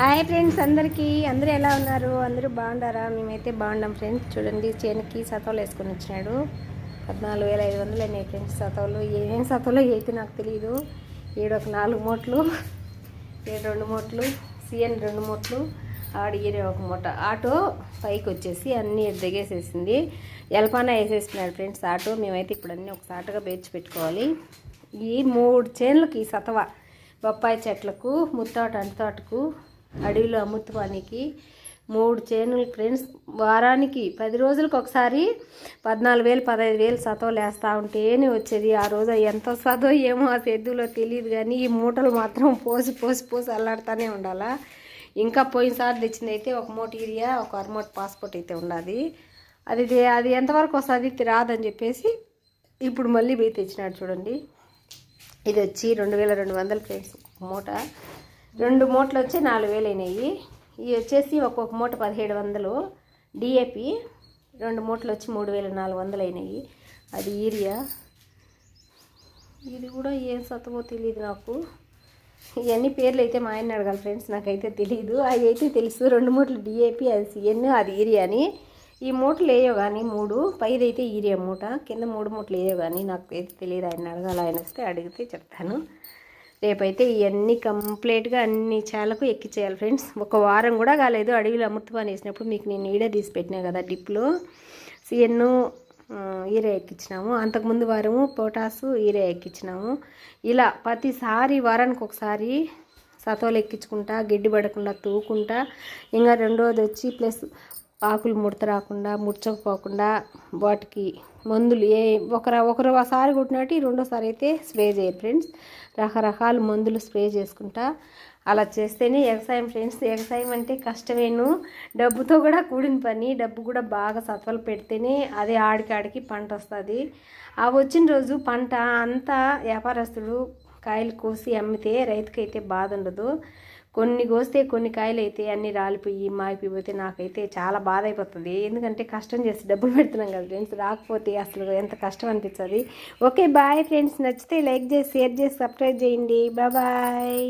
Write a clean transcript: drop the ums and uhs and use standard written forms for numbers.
Hi friends, అందరూ ఎలా ఉన్నారు? అందరూ బాగుండారా? మేమైతే బాగున్నాం ఫ్రెండ్స్. చూడండి, చేనుకి సతవులు వేసుకొని వచ్చినాడు. 14,500 అయినాయి ఫ్రెండ్స్ సతవులు. ఏమేమి సతవులు అయితే నాకు తెలియదు. ఈడొక 4 మూటలు, ఈడ 2 మూటలు, సిఎన్ 2 మూటలు, ఆడ ఈరే 1 మూట. ఆటో పైకి వచ్చేసి అన్నీ దిగేసేసింది. ఎలపాన వేసేసినాడు ఫ్రెండ్స్ ఆటో. మేమైతే ఇప్పుడు అన్నీ ఒక సాటుగా పేర్చి పెట్టుకోవాలి. ఈ 3 చేనులకి సతవ, బొప్పాయి చెట్లకు, ముత్తాట అంతోటకు, అడవిలో అమృతపానికి 3 చేనులు ఫ్రెండ్స్. వారానికి 10 రోజులకు ఒకసారి 14,000 15,000 సతవలు వేస్తూ ఉంటేనే వచ్చేది. ఆ రోజు ఎంత వస్తుందో ఏమో ఆ సెద్దులో తెలియదు, కానీ ఈ మూటలు మాత్రం పోసి పోసి పోసి అల్లాడుతూనే ఉండాలా. ఇంకా పోయినసారి తెచ్చింది అయితే 1 మూట యూరియా, 1 అర మూట పాస్పోర్ట్ అయితే ఉన్నది. అది ఎంతవరకు వస్తుంది రాదని చెప్పేసి ఇప్పుడు మళ్ళీ పోయి తెచ్చినాడు. చూడండి, ఇది వచ్చి 2,200 ఫ్రెండ్స్ మూట. 2 మూటలు వచ్చి 4,000 అయినాయి. ఇవి వచ్చేసి ఒక్కొక్క మూట 1,700 డిఏపి. 2 మూటలు వచ్చి 3,400 అయినాయి. అది యూరియా. ఇది కూడా ఏం సతవో తెలియదు నాకు. ఇవన్నీ పేర్లు అయితే మా ఆయన అడగాలి ఫ్రెండ్స్, నాకైతే తెలియదు. అవి అయితే తెలుసు, 2 మూటలు డిఏపి, అది సిఎన్, అది యూరియా అని. ఈ మూటలు వేయో కానీ 3, పైదైతే యూరియా మూట, కింద 3 మూటలు వేయో కానీ నాకు అయితే తెలియదు. ఆయన అడగాలి, ఆయన వస్తే అడిగితే చెప్తాను. రేపైతే ఇవన్నీ కంప్లీట్గా అన్ని చాలకు ఎక్కించేయాలి ఫ్రెండ్స్. 1 వారం కూడా కాలేదు. అడవిలో అమృతపాన్ వేసినప్పుడు మీకు నేను ఈడే తీసి పెట్టినా కదా డిప్లో. సిఎన్ ఈరే ఎక్కించినాము. అంతకుముందు వారము పొటాసు ఈరే ఎక్కించినాము. ఇలా ప్రతిసారి వారానికి ఒకసారి సతోలు ఎక్కించుకుంటా, గడ్డి పడకుండా తూకుంటా. ఇంకా రెండోది వచ్చి ప్లస్ ఆకులు ముడత రాకుండా, ముడ్చకపోకుండా వాటికి మందులు ఒకసారి కొట్టినట్టు రెండోసారి అయితే స్ప్రే చేయాలి ఫ్రెండ్స్. రకరకాల మందులు స్ప్రే చేసుకుంటా. అలా చేస్తేనే వ్యవసాయం ఫ్రెండ్స్. వ్యవసాయం అంటే కష్టమేను, డబ్బుతో కూడా కూడిన పని. డబ్బు కూడా బాగా సత్వలు పెడితేనే అదే ఆడికాడికి పంట వస్తుంది. ఆ వచ్చిన రోజు పంట అంతా వ్యాపారస్తుడు కాయలు కోసి అమ్మితే రైతుకైతే బాధ ఉండదు. కొన్ని కోస్తే కొన్ని కాయలు అయితే అన్నీ రాలిపోయి మాగిపోతే నాకైతే చాలా బాధ అయిపోతుంది. ఎందుకంటే కష్టం చేసి డబ్బులు పెడుతున్నాం కదా ఫ్రెండ్స్, రాకపోతే అసలు ఎంత కష్టం అనిపిస్తుంది. ఓకే బాయ్ ఫ్రెండ్స్, నచ్చితే లైక్ చేసి షేర్ చేసి సబ్స్క్రైబ్ చేయండి. బాయ్.